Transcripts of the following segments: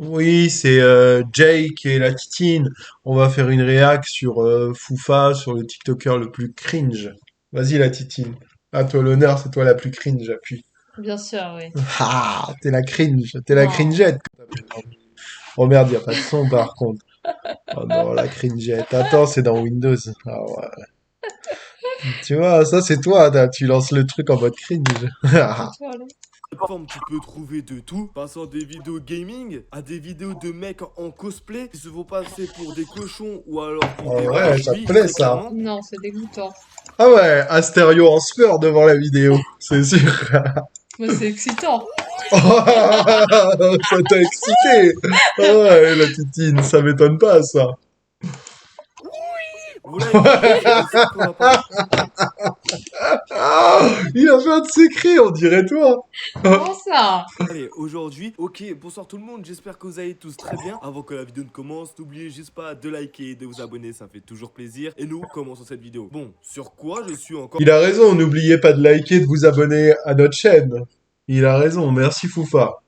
Oui, c'est Jake et la Titine. On va faire une réac sur Foufa, sur le TikToker le plus cringe. Vas-y, la Titine. À toi l'honneur, c'est toi la plus cringe, appuie. Bien sûr, oui. Ah, t'es la cringe, t'es la Non. cringette. Oh merde, y a pas de son par contre. Oh non, la cringette. Attends, c'est dans Windows. Ah ouais. Tu vois, ça c'est toi, là, tu lances le truc en mode cringe. C'est toi, là. Plateforme, tu peux trouver de tout, passant des vidéos gaming à des vidéos de mecs en cosplay qui se font passer pour des cochons ou alors pour des Oh vaches. ouais, ça te Oui, plaît très ça. clairement. Non, c'est dégoûtant. Ah ouais, Astério en sueur devant la vidéo, c'est sûr. Moi, c'est excitant. Ça t'a excité. Ah ouais, la Titine, ça m'étonne pas ça. Vous l'avez vu, j'ai décidé qu'on va parler. Ah, il a fait un de ses cris, on dirait toi. Comment ça? Allez, aujourd'hui, ok, bonsoir tout le monde, j'espère que vous allez tous très bien. Avant que la vidéo ne commence, n'oubliez juste pas de liker et de vous abonner, ça fait toujours plaisir. Et nous, commençons cette vidéo. Bon, sur quoi je suis encore Il a raison, n'oubliez pas de liker, de vous abonner à notre chaîne. Il a raison, merci Foufa.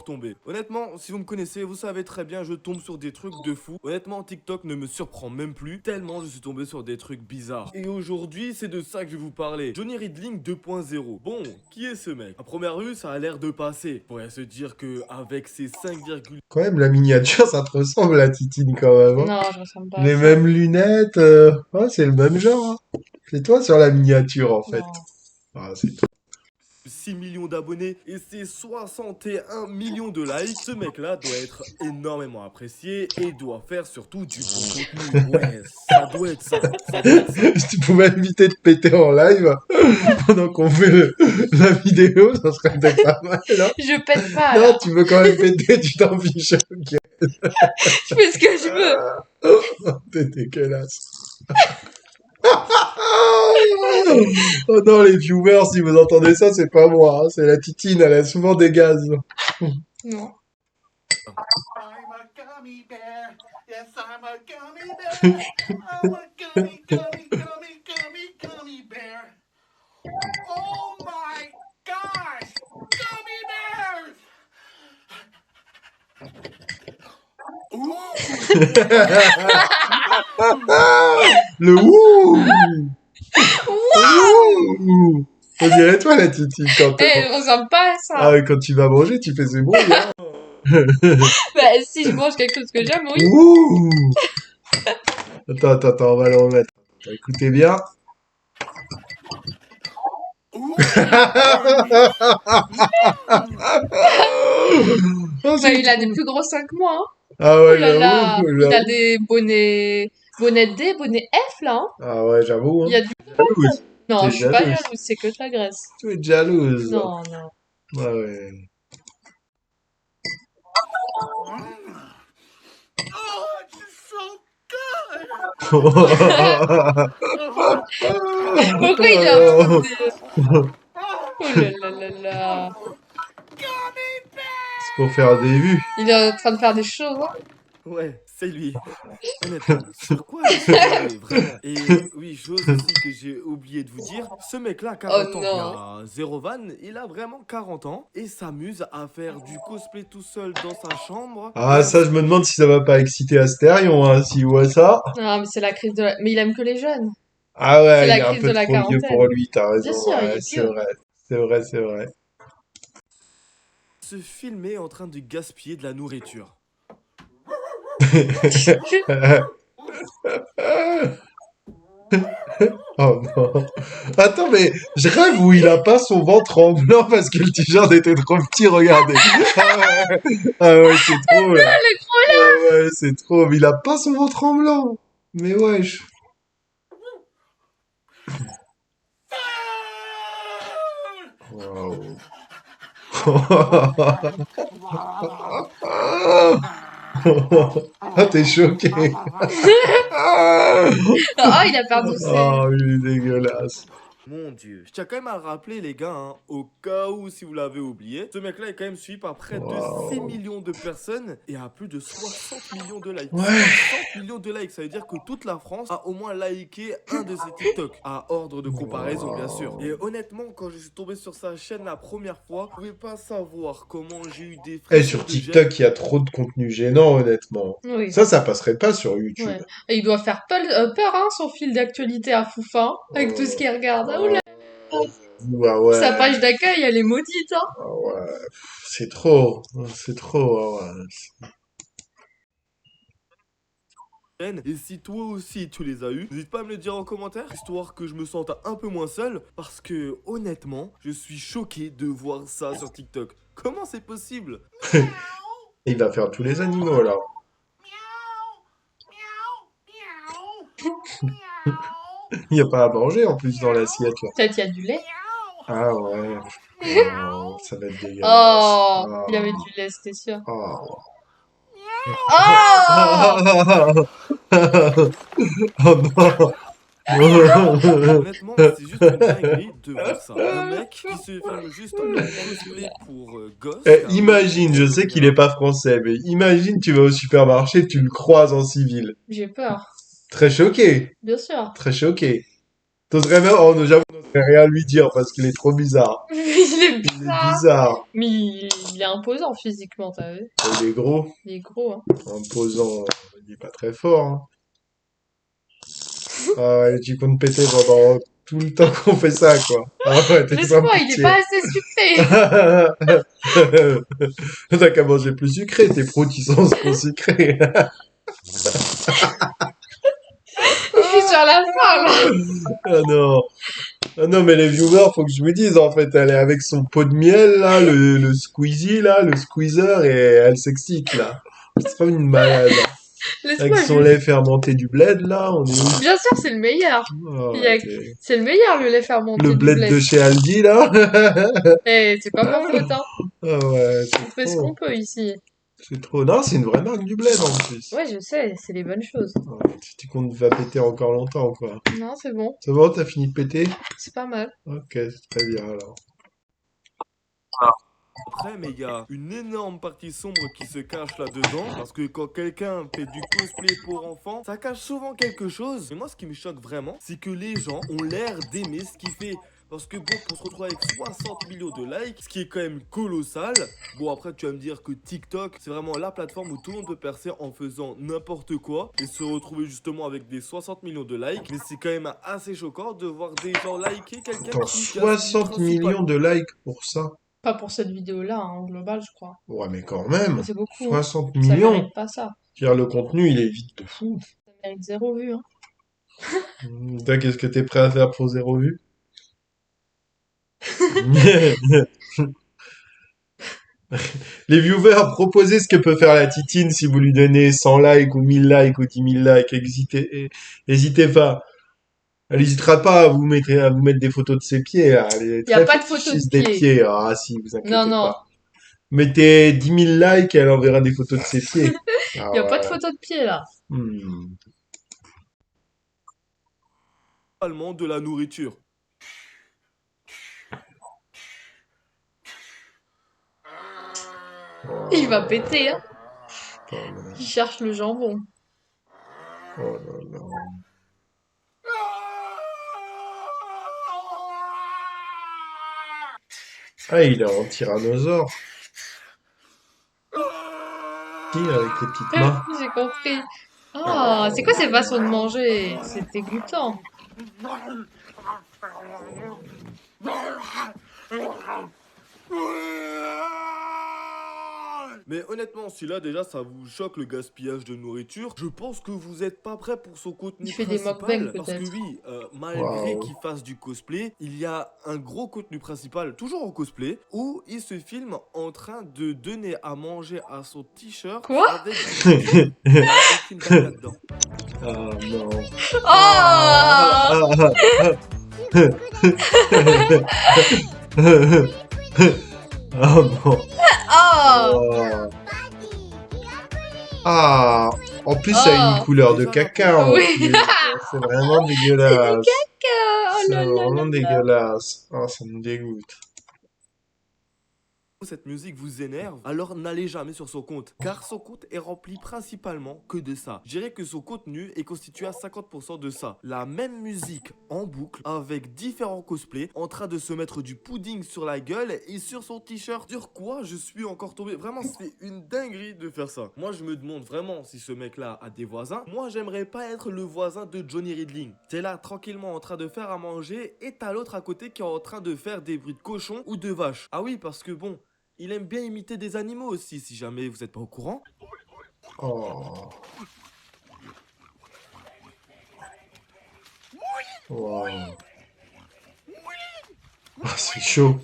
tombé. Honnêtement, si vous me connaissez, vous savez très bien, je tombe sur des trucs de fou. Honnêtement, TikTok ne me surprend même plus, tellement je suis tombé sur des trucs bizarres. Et aujourd'hui, c'est de ça que je vais vous parler. Johnny Ridling 2.0. Bon, qui est ce mec? À première vue, ça a l'air de passer. On pourrait se dire que avec ses 5,8 Quand même, la miniature, ça te ressemble la Titine quand même, hein. Non, je ressemble pas à Les ça. mêmes lunettes, ouais, c'est le même genre, hein. C'est toi sur la miniature en fait. Non. Ah, c'est 6 millions d'abonnés et ses 61 millions de likes, ce mec-là doit être énormément apprécié et doit faire surtout du bon contenu. Ouais, ça doit être ça. Ça doit être ça. Si tu pouvais éviter de péter en live pendant qu'on fait la vidéo, ça serait peut-être pas mal, non? Je pète pas, Non, là. tu veux quand même péter, tu t'en fiches. Ok. Je fais ce que je veux. T'es dégueulasse. Oh non, les viewers, si vous entendez ça, c'est pas moi, hein, c'est la Titine, elle a souvent des gaz. Non. I'm a gummy bear. Yes, I'm a gummy bear. I'm a gummy bear. Oh my gosh! Gummy bears! Le ouh! Waouh! Ouh! On dirait toi, la Titine, Eh, je ressemble pas à ça. quand tu vas manger, tu fais ce bruit, hein. Bah, si je mange quelque chose que j'aime, oui. Ouh! Attends, on va le remettre. Écoutez bien. Oh, Bah, c'est il a des trop- plus gros seins que moi, hein. Ah Oh ouais, là là. j'avoue, Il a j'avoue. des bonnets D, bonnets F, là, hein. Ah ouais, j'avoue, Il hein. y a du... Jalouse. Non, T'es je suis pas jalouse. jalouse, c'est que de la graisse. Tu es jalouse. Non, non. Ah ouais. Oh, it's so good! Pourquoi il est en train Oh, de... Oh là là là là. Gummy bear! c'est pour faire des vues. Il est en train de faire des choses, hein. Ouais, c'est lui. Honnêtement, sur quoi je suis tombé, vraiment? Et oui, chose aussi que j'ai oublié de vous dire, ce mec-là, Oh 40 ans, il non. a zéro van, il a vraiment 40 ans et s'amuse à faire du cosplay tout seul dans sa chambre. Ah, ça, je me demande si ça va pas exciter Astérion, hein, s'il voit ça. Non, mais c'est la crise de la... Mais il aime que les jeunes. Ah C'est ouais, il la est un crise de peu la trop vieux pour quarantaine. lui, t'as Bien raison. sûr, il Ouais, est c'est vieux. vrai. C'est vrai, c'est vrai. Se filmer en train de gaspiller de la nourriture. Oh non. Attends, mais je rêve où il a pas son ventre en blanc parce que le t-shirt était trop petit, regardez. Ah ouais, c'est trop là. Ah ouais, c'est trop. Mais il a pas son ventre en blanc. Mais wesh. Waouh. Ah, t'es choqué. Oh, il a perdu ses... Oh, il est dégueulasse. Mon Dieu. Je tiens quand même à le rappeler, les gars, hein, au cas où si vous l'avez oublié, ce mec-là est quand même suivi par près de 6 Waouh. millions de personnes et a plus de 60 millions de likes. Ouais. 60 millions de likes, ça veut dire que toute la France a au moins liké un de ses TikTok. À ordre de comparaison, bien sûr. Et honnêtement, quand je suis tombé sur sa chaîne la première fois, vous pouvez pas savoir comment j'ai eu des Et frissons sur de gêne. TikTok, il y a trop de contenu gênant, honnêtement. Oui. Ça passerait pas sur YouTube. Ouais. Et il doit faire peur, hein, son fil d'actualité à Foufin, avec tout ce qu'il regarde. Ah, oula, Ouais, sa ouais. page d'accueil, elle est maudite, hein. Ah ouais. C'est trop. C'est trop. Ah ouais. Et si toi aussi tu les as eu, n'hésite pas à me le dire en commentaire, histoire que je me sente un peu moins seul, parce que honnêtement, je suis choqué de voir ça sur TikTok. Comment c'est possible? Il va faire tous les animaux, là. Il n'y a pas à manger, en plus, dans l'assiette, là. Peut-être il y a du lait. Ah ouais. Oh, ça va être dégueulasse. Oh, Ah. il y avait du lait, c'était sûr. Ah. Oh Oh non. Honnêtement, c'est juste une dinguerie de voir ça. Un mec qui se filme juste en cosplay pour gosse. Imagine, je sais qu'il est pas français, mais imagine, tu vas au supermarché, tu le croises en civil. J'ai peur, Très choqué. bien sûr. Très choqué. T'oserais même... Oh, non, j'avoue, on n'oserait rien lui dire parce qu'il est trop bizarre. Il est Il est bizarre. bizarre. Mais il est imposant physiquement, t'as vu? Il est gros, Il est gros, hein. imposant. Il est pas très fort, hein. Ah ouais, tu comptes péter pendant tout le temps qu'on fait ça, quoi. Ah ouais, t'es sans Laisse-moi, il est pitié. pas assez sucré. T'as qu'à manger plus sucré, tes proutes ils sont trop sucrés. Je suis sur la fin, là. Ah non. Ah non, mais les viewers, faut que je me dise, en fait, elle est avec son pot de miel, là, le squeezie, là, le squeezer, et elle s'excite, là. C'est pas une malade. Laisse-moi Avec son juste. lait fermenté du bled, là, on est où? Bien sûr, c'est le meilleur. Oh, Il y a- ok. C'est le meilleur, le lait fermenté Le du bled bled. de chez Aldi, là. Eh, c'est pas ma faute, hein. Ah ouais, On fait ce qu'on peut ici. c'est trop. Non, c'est une vraie marque du bled, en plus. Ouais, je sais, c'est les bonnes choses. Ouais, tu comptes va péter encore longtemps, quoi. Non, c'est bon, C'est bon, t'as fini de péter? c'est pas mal. Ok, c'est très bien, alors. Après, mais il y a une énorme partie sombre qui se cache là-dedans. Parce que quand quelqu'un fait du cosplay pour enfants, ça cache souvent quelque chose. Et moi, ce qui me choque vraiment, c'est que les gens ont l'air d'aimer ce qu'il fait. Parce que bon, pour se retrouver avec 60 millions de likes, ce qui est quand même colossal. Bon, après, tu vas me dire que TikTok, c'est vraiment la plateforme où tout le monde peut percer en faisant n'importe quoi. Et se retrouver justement avec des 60 millions de likes. Mais c'est quand même assez choquant de voir des gens liker quelqu'un Attends, qui... 60 millions de likes pour ça? Pas pour cette vidéo-là, hein, en global, je crois. Ouais, mais quand même. Mais c'est beaucoup, hein. 60 Ça millions. mérite pas ça. C'est-à-dire, le contenu, il est vite de fou. Ça mérite 0 vue, hein. Toi, qu'est-ce que t'es prêt à faire pour 0 vue? Les viewers, proposez ce que peut faire la titine si vous lui donnez 100 likes ou 1000 likes ou 10 000 likes. Hésitez pas. Elle n'hésitera pas à vous mettre des photos de ses pieds. Elle est Y a très pas de photos de fétichiste des pieds. pieds. Ah si, vous inquiétez Non, non. pas. Mettez 10 000 likes et elle enverra des photos de ses pieds. Ah Y a pas de ouais. photo de pied, là. Hmm. Principalement de la nourriture. Il va péter, hein. Oh là Il cherche le jambon. là, oh là là. Ah, il est en tyrannosaure. Qui avec les petites mains? J'ai compris. Ah, c'est quoi ces façons de manger? C'est dégoûtant. Mais honnêtement, si là déjà ça vous choque le gaspillage de nourriture, je pense que vous êtes pas prêt pour son contenu Il fait des principal. mukbangs, Parce que peut-être. oui, malgré Waouh. qu'il fasse du cosplay, il y a un gros contenu principal, toujours en cosplay, où il se filme en train de donner à manger à son t-shirt Quoi? avec aucune balle là-dedans. Ah non. Oh! Oh non. Oh! Oh. Ah. En plus, ça a une Oh. couleur de caca. En Oui. plus. C'est vraiment dégueulasse. Oh, c'est là là vraiment là là. dégueulasse. Ah, ça me dégoûte. Cette musique vous énerve, alors n'allez jamais sur son compte, car son compte est rempli principalement que de ça. Je dirais que son contenu est constitué à 50% de ça. La même musique en boucle, avec différents cosplays, en train de se mettre du pudding sur la gueule et sur son t-shirt. Sur quoi je suis encore tombé. Vraiment, c'est une dinguerie de faire ça. Moi, je me demande vraiment si ce mec-là a des voisins. Moi, j'aimerais pas être le voisin de Johnny Ridling. T'es là, tranquillement, en train de faire à manger, et t'as l'autre à côté qui est en train de faire des bruits de cochon ou de vache. Ah oui, parce que bon... Il aime bien imiter des animaux aussi, si jamais vous n'êtes pas au courant. Oh. Wow. Ah, c'est chaud.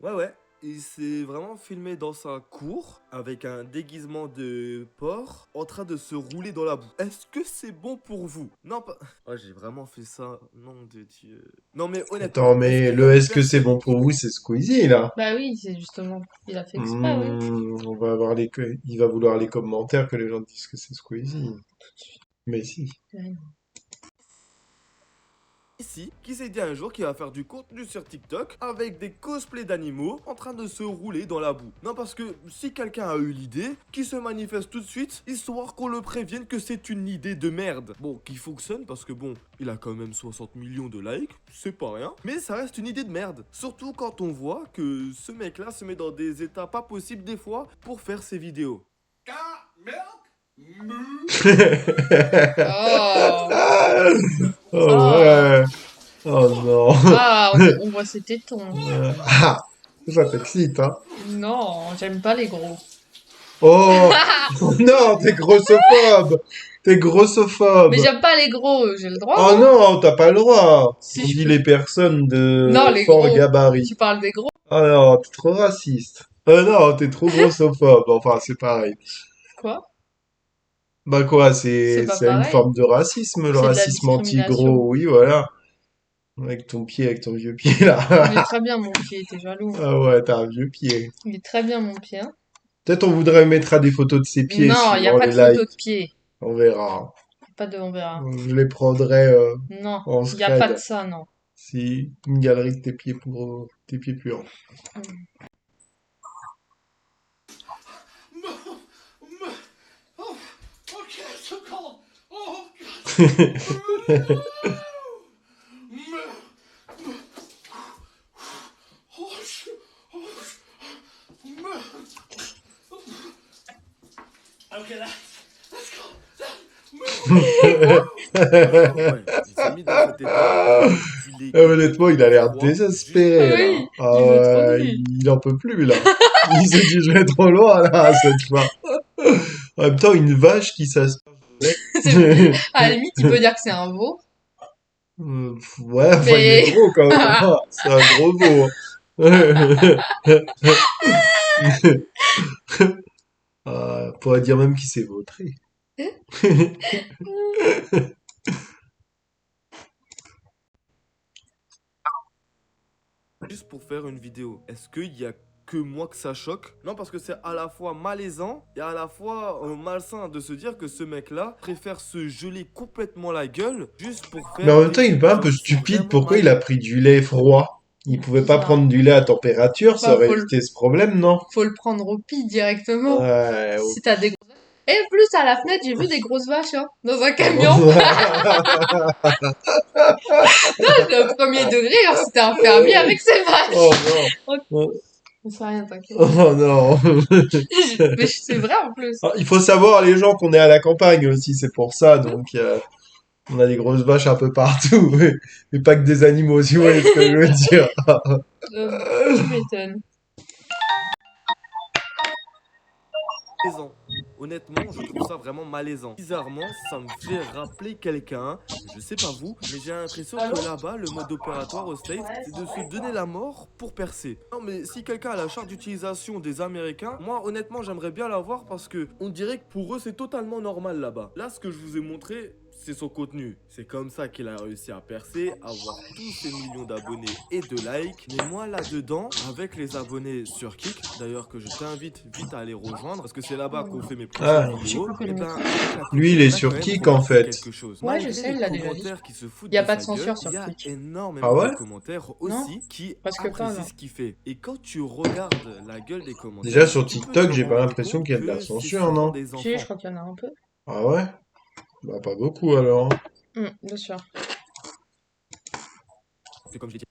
Ouais. Il s'est vraiment filmé dans sa cour, avec un déguisement de porc, en train de se rouler dans la boue. Est-ce que c'est bon pour vous? Non, pas... Oh, j'ai vraiment fait ça, nom de Dieu. Non mais honnêtement, Attends, mais le est-ce que c'est bon pour vous, c'est Squeezie, là? Bah oui, c'est justement. Il a fait exprès, oui. On va avoir il va vouloir les commentaires que les gens disent que c'est Squeezie. Mais si. Ouais. Ici, qui s'est dit un jour qu'il va faire du contenu sur TikTok avec des cosplays d'animaux en train de se rouler dans la boue. Non, parce que si quelqu'un a eu l'idée, qu'il se manifeste tout de suite, histoire qu'on le prévienne que c'est une idée de merde. Bon, qui fonctionne parce que bon, il a quand même 60 millions de likes, c'est pas rien, mais ça reste une idée de merde. Surtout quand on voit que ce mec-là se met dans des états pas possibles des fois pour faire ses vidéos. Oh. Oh ouais. Oh non. Ah, on voit ses tétons. Ah, ça t'excite, hein? Non, j'aime pas les gros. Oh non, t'es grossophobe. T'es grossophobe. Mais j'aime pas les gros, j'ai le droit. Oh non, t'as pas le droit. Si On je dit peux- les personnes de Non, les fort gros. gabarit. Tu parles des gros? Oh non, t'es trop raciste. Oh non, t'es trop grossophobe. Enfin, c'est pareil. Quoi? Bah quoi, C'est pas c'est une pareil. forme de racisme, le C'est de la racisme discrimination. anti-gros, oui, voilà. Avec ton pied, avec ton vieux pied Il là. est très bien mon pied, t'es jaloux. Ah ouais, t'as un vieux pied. Il est très bien mon pied. Hein. Peut-être on voudrait mettre des photos de ses pieds Non, il n'y a suivant pas les de photo likes. de pied. On verra. Pas de, on verra. Je les prendrai Non, en il n'y a pas de scred. ça, non. Si, une galerie de tes pieds pour tes pieds puants. Oh, okay, it's so cold. Oh, God. Okay, let's go. Ouais, il s'est mis dans cet état. Il est Honnêtement, il a l'air froid, désespéré Oui, là. Ah il veut trop de ouais, lui. il en peut plus là. Il s'est dit je vais trop loin là cette fois. En même temps, une vache qui s'asperge. À la limite, il peut dire que c'est un veau. Ouais, enfin, il Mais- est gros quand même. hein. C'est un gros veau. On pourrait dire même qu'il s'est vautré. juste pour faire une vidéo. Est-ce qu'il y a que moi que ça choque? Non, parce que c'est à la fois malaisant et à la fois malsain de se dire que ce mec-là préfère se geler complètement la gueule juste pour faire... Mais en même des temps, il est pas un peu vidéos. C'est stupide. vraiment Pourquoi il malin. a pris du lait froid? Il pouvait pas Bizarre. prendre du lait à température, ça Bah, aurait faut le- évité ce problème, non? Faut le prendre au pis directement. Ouais. Si t'as des grosses vaches. Et en plus, à la fenêtre, j'ai vu des grosses vaches, hein, dans un camion. Le premier degré, hein, c'était un fermier avec ses vaches. Oh non. On sait rien, t'inquiète. Oh non. Mais c'est vrai en plus. Ah, il faut savoir, les gens, qu'on est à la campagne aussi, c'est pour ça. Donc, on a des grosses vaches un peu partout. Mais pas que des animaux, si vous voyez ce que je veux dire. Tu m'étonnes. Malaisant. Honnêtement, je trouve ça vraiment malaisant. Bizarrement, ça me fait rappeler quelqu'un, je sais pas vous, mais j'ai l'impression que là-bas, le mode opératoire au States, c'est de se donner la mort pour percer. Non mais si quelqu'un a la charte d'utilisation des Américains, moi honnêtement j'aimerais bien l'avoir parce que on dirait que pour eux c'est totalement normal là-bas. Là, ce que je vous ai montré, c'est son contenu. C'est comme ça qu'il a réussi à percer, avoir tous ces millions d'abonnés et de likes. Mais moi, là-dedans, avec les abonnés sur Kik, d'ailleurs que je t'invite vite à aller rejoindre, parce que c'est là-bas qu'on fait mes prochaines Ah, Je sais vidéos, pas que et le ben, micro. avec la lui, il communauté, est on a quand sur même Kik, en remarqué fait. quelque chose. Ouais, je Malgré sais, les il l'a déjà dit. commentaires qui se foutent Il y a de pas de sa gueule, censure sur il y a Twitch. Ah énormément ouais? de commentaires Non? aussi qui Presque pas, apprécient non. ce qu'il fait. Et quand tu regardes la gueule des Déjà, commentaires, sur tu peux TikTok, te j'ai pas rendre l'impression compte qu'il y a de la que c'est censure, souvent non? des Si, je enfants. crois qu'il y en a un peu. Ah ouais? Bah, pas beaucoup, alors. Bien sûr. C'est comme je l'ai dit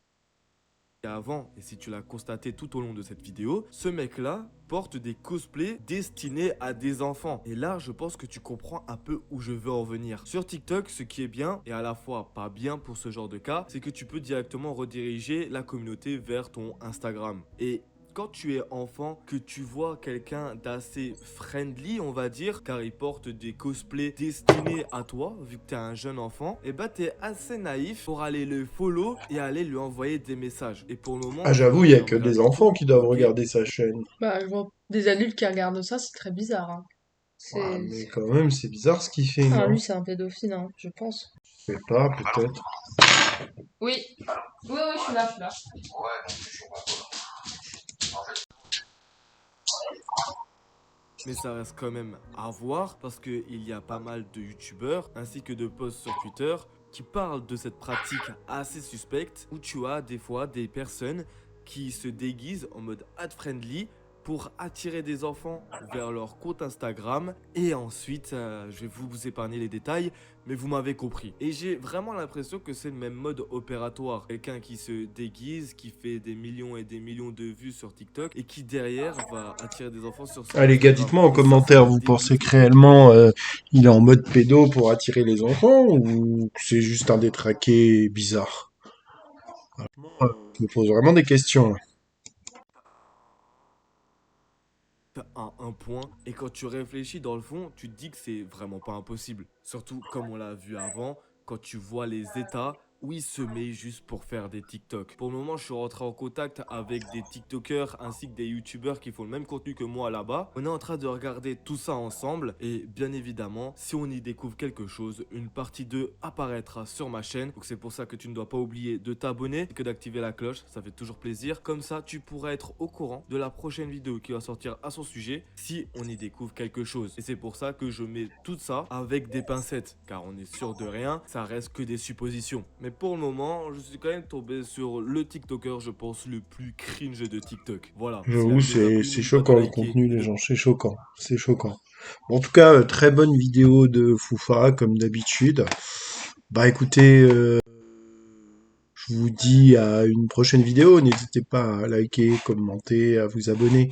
avant, et si tu l'as constaté tout au long de cette vidéo, ce mec-là porte des cosplays destinés à des enfants. Et là, je pense que tu comprends un peu où je veux en venir. Sur TikTok, ce qui est bien, et à la fois pas bien pour ce genre de cas, c'est que tu peux directement rediriger la communauté vers ton Instagram. Et quand tu es enfant, que tu vois quelqu'un d'assez friendly, on va dire, car il porte des cosplays destinés à toi, vu que tu es un jeune enfant, et bah t'es assez naïf pour aller le follow et aller lui envoyer des messages. Et pour le moment, Ah, je j'avoue, il y a que confirme rien des du enfants tout, qui doivent ok? regarder sa chaîne. Bah, je vois des adultes qui regardent ça, c'est très bizarre, hein. Ah, C'est... mais quand même, c'est bizarre ce qu'il fait, Ah, non? lui, c'est un pédophile, hein, je pense. Je sais pas, peut-être. Oui. Oui, oui, je suis là, je suis là. Mais ça reste quand même à voir parce qu'il y a pas mal de youtubeurs ainsi que de posts sur Twitter qui parlent de cette pratique assez suspecte où tu as des fois des personnes qui se déguisent en mode ad friendly pour attirer des enfants vers leur compte Instagram et ensuite je vais vous épargner les détails mais vous m'avez compris. Et j'ai vraiment l'impression que c'est le même mode opératoire. Quelqu'un qui se déguise, qui fait des millions et des millions de vues sur TikTok et qui derrière va attirer des enfants sur son Ah, les gars, Instagram. dites-moi en Et ça commentaire, me vous dégoûte. pensez que réellement il est en mode pédo pour attirer les enfants ou que c'est juste un détraqué bizarre? Je me pose vraiment des questions, là. À un point et quand tu réfléchis dans le fond, tu te dis que c'est vraiment pas impossible. Surtout comme on l'a vu avant, quand tu vois les états où il se met juste pour faire des TikTok. Pour le moment, je suis rentré en contact avec des TikTokers ainsi que des YouTubeurs qui font le même contenu que moi là-bas. On est en train de regarder tout ça ensemble et bien évidemment, si on y découvre quelque chose, une partie 2 apparaîtra sur ma chaîne. Donc c'est pour ça que tu ne dois pas oublier de t'abonner et que d'activer la cloche, ça fait toujours plaisir. Comme ça, tu pourras être au courant de la prochaine vidéo qui va sortir à son sujet si on y découvre quelque chose. Et c'est pour ça que je mets tout ça avec des pincettes, car on est sûr de rien, ça reste que des suppositions. Mais pour le moment, je suis quand même tombé sur le TikToker, je pense, le plus cringe de TikTok. Voilà. Si la J'avoue, vidéo t'a plu, c'est n'oublie pas de choquant le liker contenu et des de gens, c'est choquant, c'est choquant. Bon, en tout cas, très bonne vidéo de Foufa, comme d'habitude. Bah écoutez, je vous dis à une prochaine vidéo. N'hésitez pas à liker, commenter, à vous abonner.